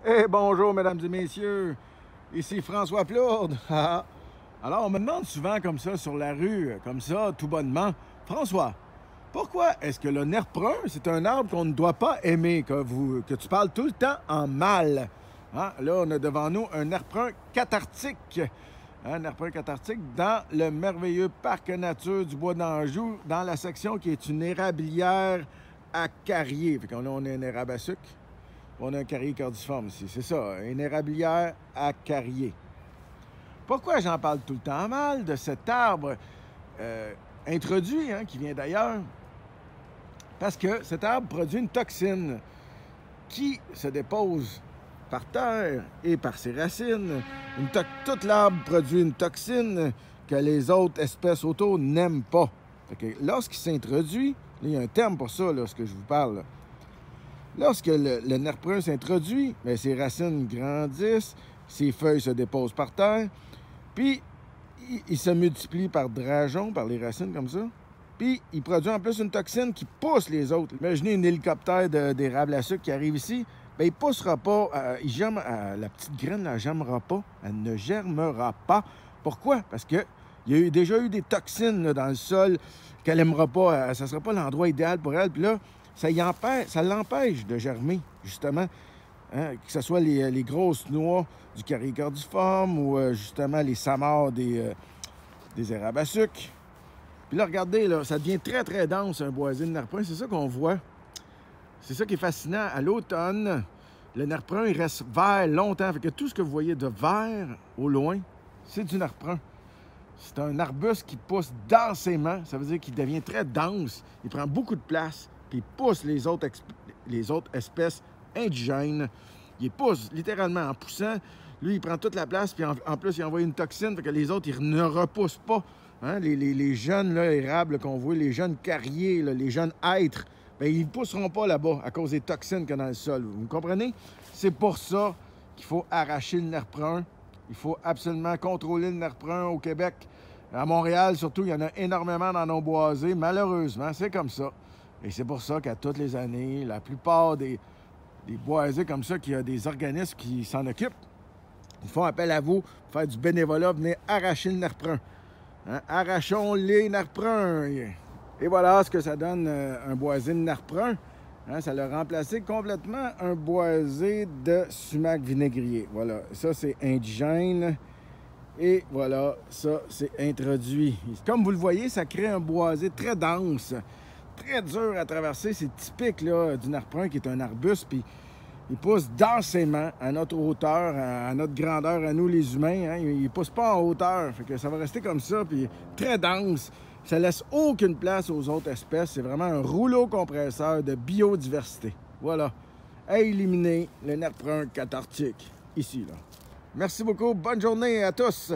Eh bonjour, mesdames et messieurs, ici François Plourde. Alors, on me demande souvent comme ça sur la rue, comme ça, tout bonnement, François, pourquoi est-ce que le nerf brun, c'est un arbre qu'on ne doit pas aimer, que tu parles tout le temps en mal? Hein? Là, on a devant nous un nerf brun cathartique. Un nerf brun cathartique dans le merveilleux parc nature du Bois d'Anjou, dans la section qui est une érablière à carrier. Fait qu'on a un érable à sucre. On a un carrier cordiforme ici, c'est ça, une érablière à carrier. Pourquoi j'en parle tout le temps mal de cet arbre introduit, hein, qui vient d'ailleurs? Parce que cet arbre produit une toxine qui se dépose par terre et par ses racines. Tout l'arbre produit une toxine que les autres espèces autour n'aiment pas. Lorsqu'il s'introduit, il y a un terme pour ça, là, ce que je vous parle, là. Lorsque le nerf brun s'introduit, ses racines grandissent, ses feuilles se déposent par terre, puis il se multiplie par drageons, par les racines comme ça, puis il produit en plus une toxine qui pousse les autres. Imaginez un hélicoptère d'érable à sucre qui arrive ici, il ne poussera pas, la petite graine ne germera pas, elle ne germera pas. Pourquoi? Parce qu'il y a déjà eu des toxines là, dans le sol qu'elle n'aimera pas, ça ne sera pas l'endroit idéal pour elle, puis là, ça l'empêche de germer, justement. Hein, que ce soit les grosses noix du carré cordiforme ou justement les samars des érables à sucre. Puis là, regardez, là, ça devient très, très dense, un boisé de nerf brun. C'est ça qu'on voit. C'est ça qui est fascinant. À l'automne, le nerf brun, il reste vert longtemps. Fait que tout ce que vous voyez de vert au loin, c'est du nerf brun. C'est un arbuste qui pousse densément. Ça veut dire qu'il devient très dense. Il prend beaucoup de place. Puis il pousse les autres espèces indigènes. Il les pousse littéralement en poussant. Lui, il prend toute la place, puis en plus, il envoie une toxine, fait que les autres, ils ne repoussent pas. Hein? Les jeunes là, érables qu'on voit, les jeunes carriers, là, les jeunes hêtres, ils ne pousseront pas là-bas à cause des toxines qu'il y a dans le sol. Vous comprenez? C'est pour ça qu'il faut arracher le nerf brun. Il faut absolument contrôler le nerf brun au Québec. À Montréal, surtout, il y en a énormément dans nos boisés. Malheureusement, c'est comme ça. Et c'est pour ça qu'à toutes les années, la plupart des boisés comme ça, qu'il y a des organismes qui s'en occupent, ils font appel à vous pour faire du bénévolat, venez arracher le nerf brun. Hein? Arrachons les nerfs bruns. Et voilà ce que ça donne un boisé de nerf brun. Hein? Ça l'a remplacé complètement un boisé de sumac vinaigrier. Voilà, ça c'est indigène. Et voilà, ça c'est introduit. Comme vous le voyez, ça crée un boisé très dense. Très dur à traverser, c'est typique là, du nerf brun qui est un arbuste, puis il pousse densément à notre hauteur, à notre grandeur, à nous les humains. Hein. Il ne pousse pas en hauteur, fait que ça va rester comme ça, puis très dense. Ça laisse aucune place aux autres espèces. C'est vraiment un rouleau compresseur de biodiversité. Voilà, à éliminer le nerf brun cathartique, ici. Là. Merci beaucoup, bonne journée à tous!